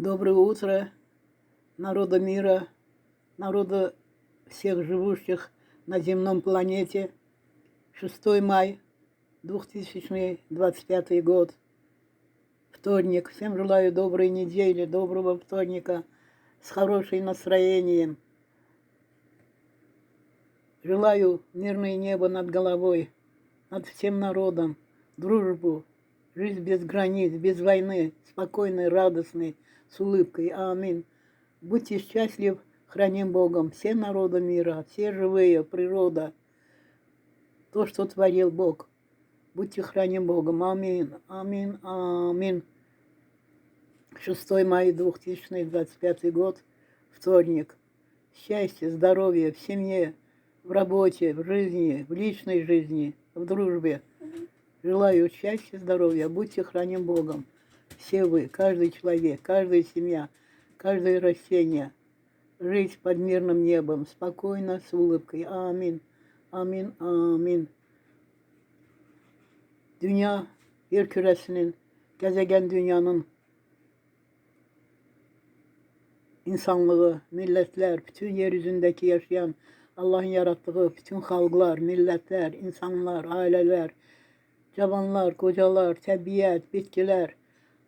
Доброе утро, народа мира, народа всех живущих на земном планете. 6 мая, 2025 год, вторник. Всем желаю доброй недели, доброго вторника, с хорошим настроением. Желаю мирное небо над головой, над всем народом, дружбу, жизнь без границ, без войны, спокойной, радостной, с улыбкой. Аминь. Будьте счастливы, храним Богом все народы мира, все живые, природа, то, что творил Бог. Будьте храним Богом. Аминь, аминь, аминь. 6 мая 2025 год, вторник. Счастья, здоровья в семье, в работе, в жизни, в личной жизни, в дружбе. Желаю счастья, здоровья. Будьте храним Богом. Все вы, каждый человек, каждая семья, каждое растение. Жить под мирным небом, спокойно, с улыбкой. Аминь, аминь, аминь. Dünya yer küresinin, gezegen dünyanın insanlığı, milletler, bütün yeryüzündeki yaşayan Allah'ın yarattığı bütün halklar, milletler, insanlar, aileler, cavanlar, kocalar, təbiət, bitkiler.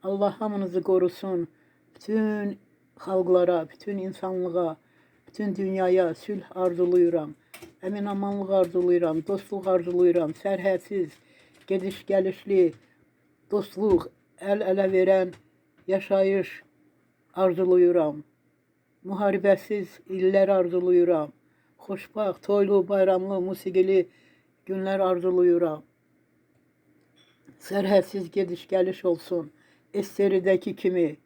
Allah hamınızı korusun. Bütün halklara, bütün insanlığa, bütün dünyaya sülh arzuluyuram. Əmin-amanlıq arzuluyuram, dostluq arzuluyuram, sərhədsiz, gediş-gəlişli, dostluq, əl-ələ verən yaşayış arzuluyuram. Müharibəsiz illər arzuluyuram. Xoşbaxt, toylu, bayramlı, musiqili günlər arzuluyuram. Sərhədsiz gediş-gəliş olsun. Esteridəki kimi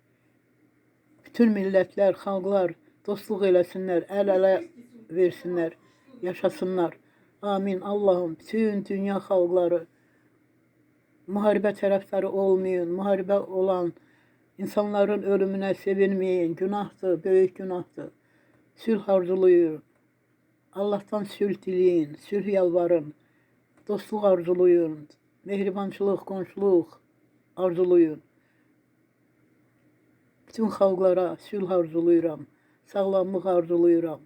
bütün millətlər, xalqlar dostluq eləsinlər, əl-ələ versinlər, yaşasınlar. Amin. Allah'ım bütün dünya xalqları müharibə tərəfdarı olmayın, müharibə olan insanların ölümünə sevinməyin. Günahdır, böyük günahdır. Sülh arzuluyun. Allah'tan sülh diləyin, sülh yalvarın. Dostluq arzuluyun. Mehribançılıq, qonşuluq arzuluyun. Bütün xalqlara sülh arzuluyuram. Sağlamlıq arzuluyuram.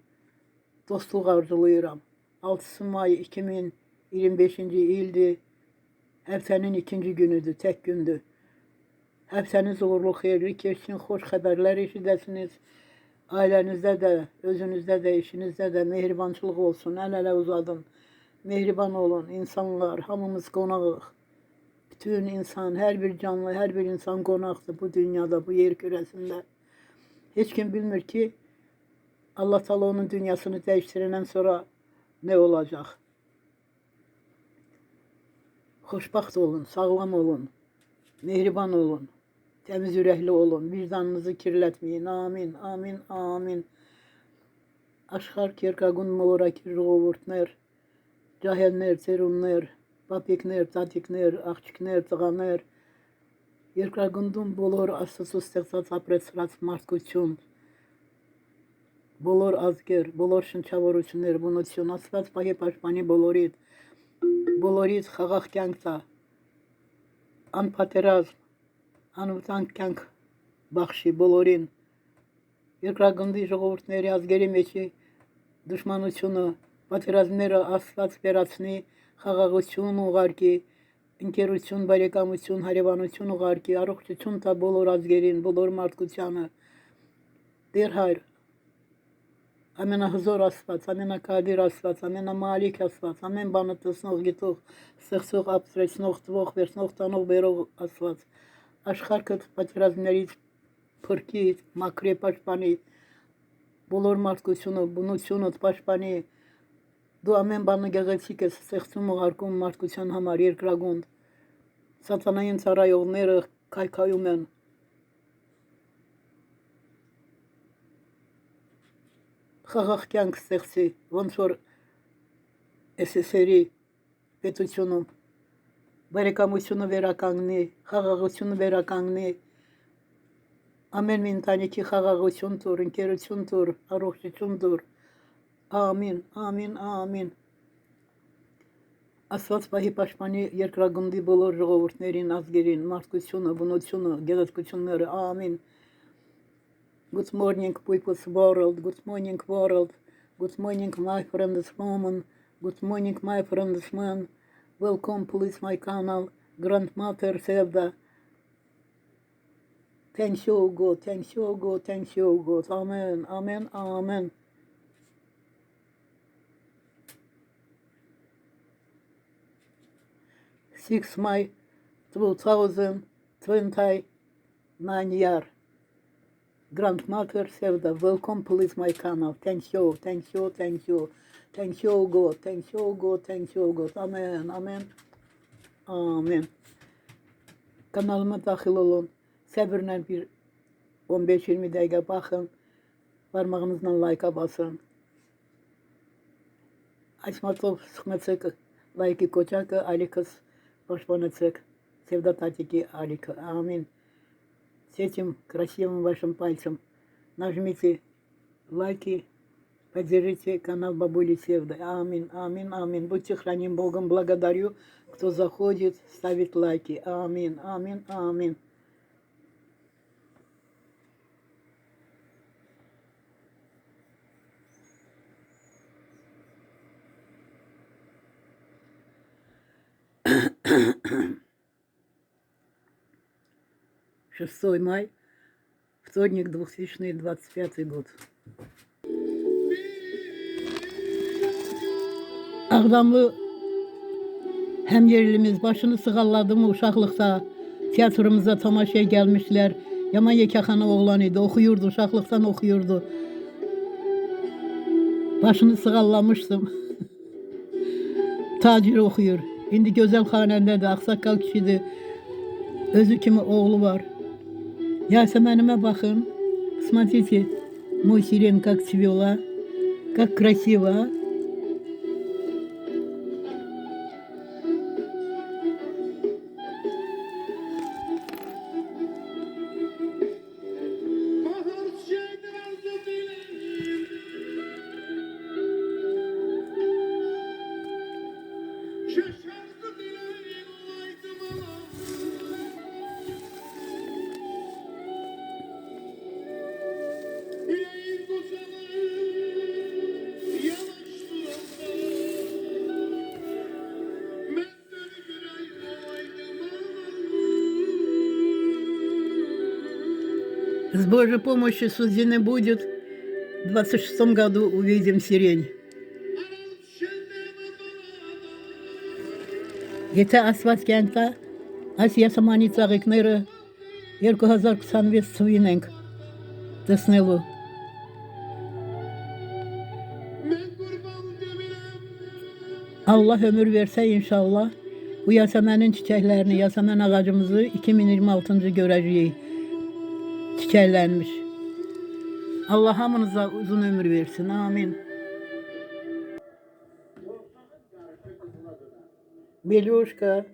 Dostluq arzuluyuram. 6 may 2025-ci ildir. Həftənin ikinci günüdür, tək gündür. Həftəniz uğurlu, xeyirli keçsin, xoş xəbərlər eşidəsiniz. Ailənizdə də, özünüzdə də, işinizdə də mehribançılıq olsun, əl-ələ uzadın. Mehriban olun, insanlar, hamımız qonağıq. Bütün insan, hər bir canlı, hər bir insan qonaqdır bu dünyada, bu yer kürəsində. Heç kim bilmir ki, Allah Teala onun dünyasını dəyişdirəndən sonra nə olacaq? Xoşbaxt olun, sağlam olun, mehriban olun, təmiz ürəkli olun, vicdanınızı kirlətməyin. Amin, amin, amin. Aşkar Kierkegaard Morakir Roğurtner, Cahilner, Terunner, Papikner, Tatikner, Akçikner, Tığaner, Kierkegaard'un bolor asılsız təqsat apretsrat martkuçun, bolor azger, bolor şınçavor bunu üçün, asfat pahi paşpani bolorit, bolorit xağaq kəngta, anpateraz, anvtan kəng baxşı, bolorin, Kierkegaard'ın Roğurtneri azgeri meçi, düşman üçünü, paterazmera asfat speratsni, xağaq üçün uğar ki, İnker üçün, barekam üçün, harivan üçün uğar ki, arıq üçün ta bolor azgerin, bolor martkuçanı, derhayr, amena hızor asfat, amena kadir asfat, amena malik asfat, amen banıtısnıq gituq, sıxsıq abstreçnıq, tvoq versnıq, tanıq beroq asfat, aşxarkıt paterazmerit, pırkit, makre paşpani, bolor martkuçunu, bunu çunut paşpani, du amen banı gəğəçikə, sıxsım uğarkun martkuçan hamar Kierkegaard, satanayın sarayolları kaykayumen, xağaq kənq sıxsi, vonsor SSR petuçunu, barekam üçünü verakangni, xağaq üçünü verakangni, amen mintani ki xağaq üçüntur, inker üçüntur, arıq üçüntur. Amin, amin, amin. Asfalt pahi paşmani Kierkegaard'ı bolor Roğurtnerin azgerin, martkuçunu, bunutçunu, gedetkuçunları. Amin. Good morning, people's world. Good morning, world. Good morning, my friends, woman. Good morning, my friends, man. Welcome, please, my channel. Grandmother Sevda. Thank you, God. Thank you, God. Thank you, God. Amen. Amen. Amen. 6 May 2029 year. Grandmother Sevda, welcome please my channel. Thank you, thank you, thank you. Thank you God, thank you God, thank you God. Amen, amen, amen. Kanalıma dahil olun. Səbirlə bir 15-20 dəqiqə baxın. Parmağınızla like'a basın. Açmatov sıxmacık, лайки кочака, аликас, пашпанацек, севдататики алика. Амин. С этим красивым вашим пальцем нажмите лайки, поддержите канал Бабули Севда. Амин, амин, амин. Будьте храним Богом. Благодарю, кто заходит, ставит лайки. Амин, амин, амин. Шестой май, вторник, 2025 год. Ağdamlı hemyerlimiz başını sığalladı mı uşaqlıqda tiyatromuza tamaşaya gelmişler. Yaman Yekəxana oğlan idi, oxuyurdu, uşaqlıqdan oxuyurdu. Başını sığallamışdım. Tacir oxuyur. İndi gözəl xanəndədir, ağsaqqal kişidir. Özü kimi oğlu var. Yasemenime bakın. Смотрите, мой сирен как цвела, как красиво. С Божьей помощью судьи не будет. В 26 году увидим сирень. Եթե ասված կյանքա, այս եսամանի ծաղիկները 2026 թվին ենք տեսնելու։ Allah ömür verse inşallah bu Yasemen'in çiçeklerini, Yasemen ağacımızı 2026. göreceğiz. Çiçeklenmiş. Allah hamınıza uzun ömür versin. Amin. Beluşka.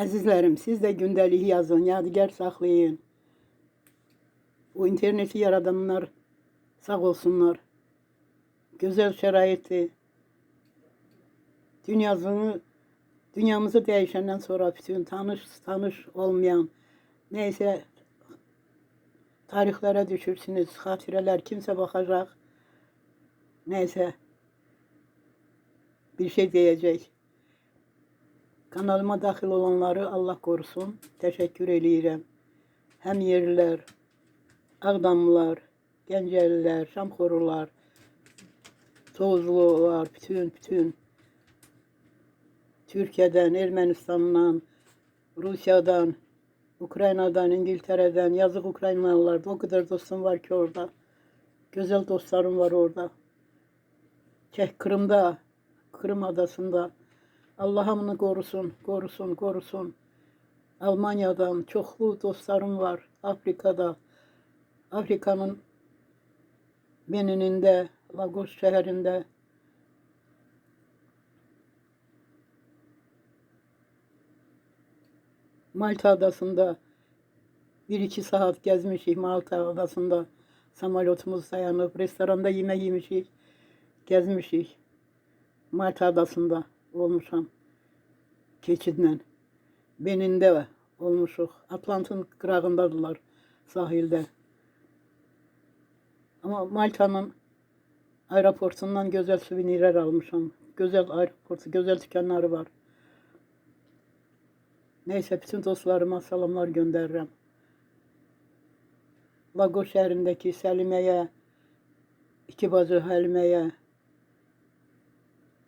Əzizlərim, siz də gündəlik yazın, yadigar saxlayın. O interneti yaradanlar sağ olsunlar. Gözəl şəraiti, dünyamızı dəyişəndən sonra bütün tanış olmayan, neyse tarixlərə düşürsünüz, xatirələr, kimsə baxacaq, neyse bir şey deyəcək. Kanalıma daxil olanları Allah korusun, təşəkkür eləyirəm. Həm yerlilər, Ağdamlılar, Gəncəlilər, Şamxorular, Tozlular, bütün Türkiyədən, Ermənistandan, Rusiyadan, Ukraynadan, İngiltərədən, yazıq Ukraynalılarda o kadar dostum var ki orada. Güzel dostlarım var orada. Kırım'da, Kırım adasında. Allah hamını korusun. Almanya'dan çoxlu dostlarım var. Afrika'da, Afrika'nın Benin'inde, Lagos şəhərində. Malta adasında 1-2 saat gezmişik Malta adasında. Samolotumuz dayanıp restoranda yemek yemişik, gezmişik. Malta adasında olmuşam keçidlə. Benində olmuşuq. Atlantın qırağındadılar sahildə. Ama Malta'nın aeroportundan güzel suvenirler almışam. Güzel aeroportu, güzel dükkanları var. Neyse bütün dostlarıma salamlar göndərirəm. Lagos şəhərindəki Səliməyə, iki bacı Həliməyə,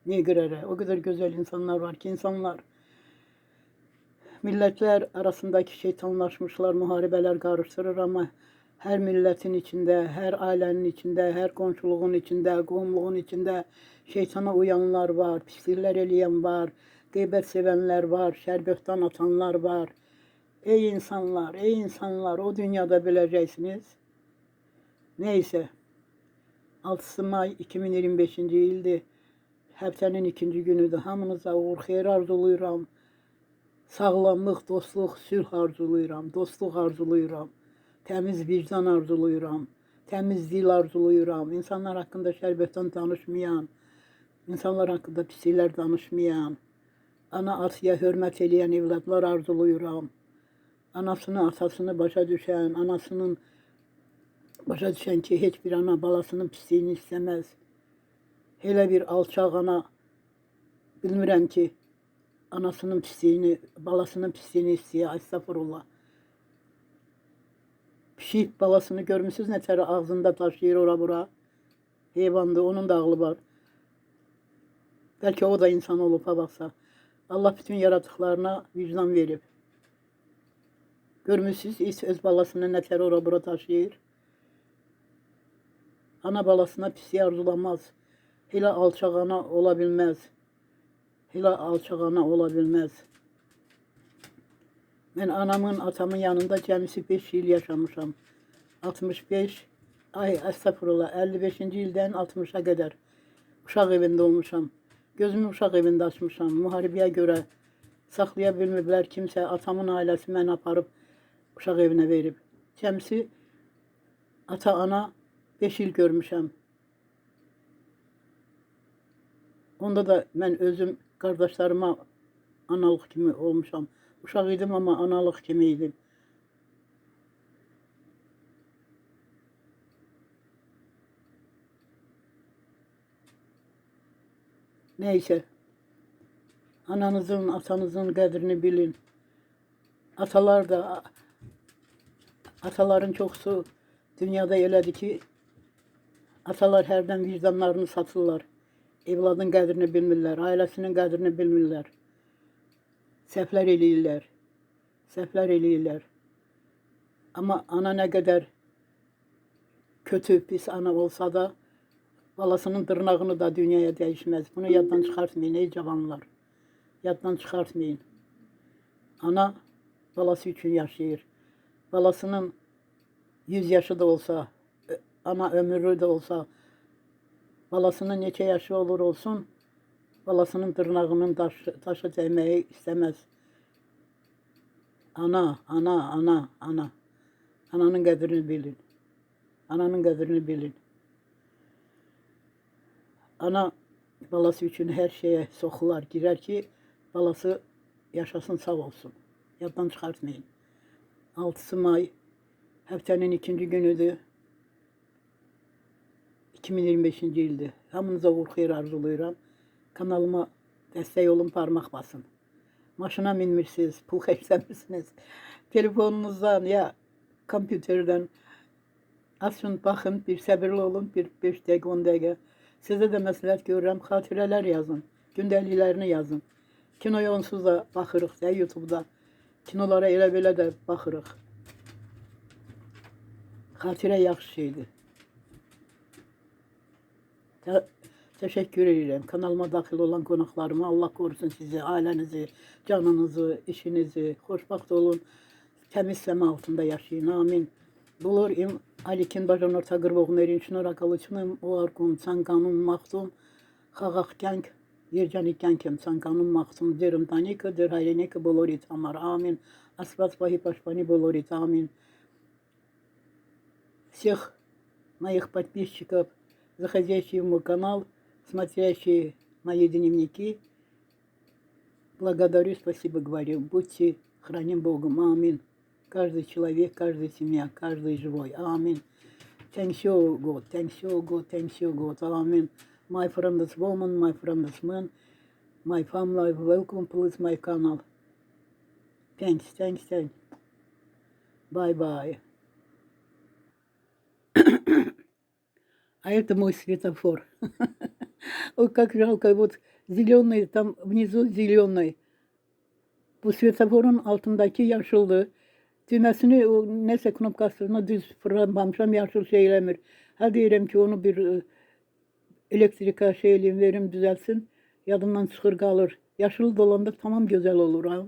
Negrərə, o kadar güzel insanlar var ki, milletler arasındaki şeytanlaşmışlar, muharebeler karıştırır ama her milletin içinde, her ailenin içinde, her komşuluğun içinde, qovumluğun içinde şeytana uyanlar var, pislikler eləyən var, qeybət sevənlər var, şərböhtan atanlar var. Ey insanlar, o dünyada biləcəksiniz. Neyse, 6 May 2025-ci ildir. Həftənin ikinci günüdür. Hamınıza uğur, xeyir arzuluyuram. Sağlamlıq, dostluq, sülh arzuluyuram. Dostluq arzuluyuram. Təmiz vicdan arzuluyuram. Təmiz dil arzuluyuram. İnsanlar haqqında şərbətdən danışmayan, insanlar haqqında pisliklər danışmayan, ana ataya hörmət eləyən evladlar arzuluyuram. Anasını, atasını başa düşən, başa düşən ki, heç bir ana balasının pisliyini istəməz. Elə bir alçaq ana bilmirəm ki, anasının pisliyini, balasının pisliyini istəyə, estağfurullah. Pişik balasını görmüşsünüz nə tərə ağzında taşıyır ora-bura. Heyvandır, onun da ağlı var. Bəlkə o da insan olub, ha baxsa. Allah bütün yaratıqlarına vicdan verib. Görmüşsünüz öz balasını nə tərə ora-bura taşıyır. Ana balasına pisliyi arzulamaz. Elə alçaq ana ola bilməz. Elə alçaq ana ola bilməz. Mən anamın, atamın yanında cəmisi 5 il yaşamışam. 65, estağfurullah, 55-ci ildən 60-a qədər uşaq evində olmuşam. Gözümü uşaq evində açmışam. Müharibəyə görə saxlaya bilmiblər kimsə. Atamın ailəsi məni aparıb uşaq evinə verib. Cəmisi ata-ana 5 il görmüşəm. Onda da mən özüm qardaşlarıma analıq kimi olmuşam. Uşaq idim ama analıq kimi idim. Neyse. Ananızın, atanızın qədrini bilin. Ataların çoxusu dünyada elədi ki, atalar hərdən vicdanlarını satırlar. Evladın qədrini bilmirlər, ailəsinin qədrini bilmirlər. Səhvlər eləyirlər. Ama ana nə qədər kötü, pis ana olsa da, balasının dırnağını da dünyaya dəyişməz. Bunu yaddan çıxartmayın ey cavanlar. Yaddan çıxartmayın. Ana balası üçün yaşayır. Balasının 100 yaşı da olsa, ana ömürlü de olsa, balasının neçə yaşı olur olsun, balasının dırnağının taşı dəyməyi istəməz. Ana, ana, ana, ana. Ananın qədrini bilin. Ananın qədrini bilin. Ana balası üçün hər şeyə soxular, girer ki, balası yaşasın, sağ olsun. Yaddan çıxartmayın. 6 may həftənin ikinci günüdür. 2025-ci ildir. Hamınıza uğur xeyir arzulayıram. Kanalıma dəstək olun, parmaq basın. Maşına minmirsiniz, pul xərcləmirsiniz. Telefonunuzdan ya kompüterdən açın, baxın, bir səbirli olun, bir 5 dəqiqə, 10 dəqiqə. Sizə də məsləhət görürəm, xatirələr yazın, gündəliklərini yazın. Kinoya onsuz da baxırıq da, YouTube'da. Kinolara elə belə də baxırıq. Xatirə yaxşı şeydir. Teşekkür ederim. Kanalıma daxil olan qonaqlarıma Allah korusun sizi, ailənizi, canınızı, işinizi. Xoşbaxt olun. Təmiz səma altında yaşayın. Amin. Bulur im Alikin bajan orta qırboğun erin şunora qalıçınım. O arqum, sanqanım, maqsum. Xağaq gənk, yercanik gənkim, sanqanım, maqsum. Derim tanika, der hayrenika bolorit amar. Amin. Asfat vahi пашпани bolorit. Amin. Всех моих подписчиков, заходящие в мой канал, смотрящие мои дневники, благодарю, спасибо говорю. Будьте храним Богом. Амин. Каждый человек, каждая семья, каждый живой. Амин. Thanks you, God. Thanks you, God. Thanks you, God. Amen. My friends woman, my friends man, my family, welcome please my channel. Thanks, thanks, thanks. Bye, bye. А это мой светофор. Ой, как жалко, вот зеленый, там внизу зеленый. Bu sветоforun altındaki yaşıldı. Düğməsini, o nəsə knopkasını düz fırlanmamışam, yaşıl şey eləmir. Hə deyirəm ki, onu bir elektrika şey eləyim, verim, düzəlsin. Yadımdan çıxır qalır. Yaşıl dolanda tamam gözəl olur ha.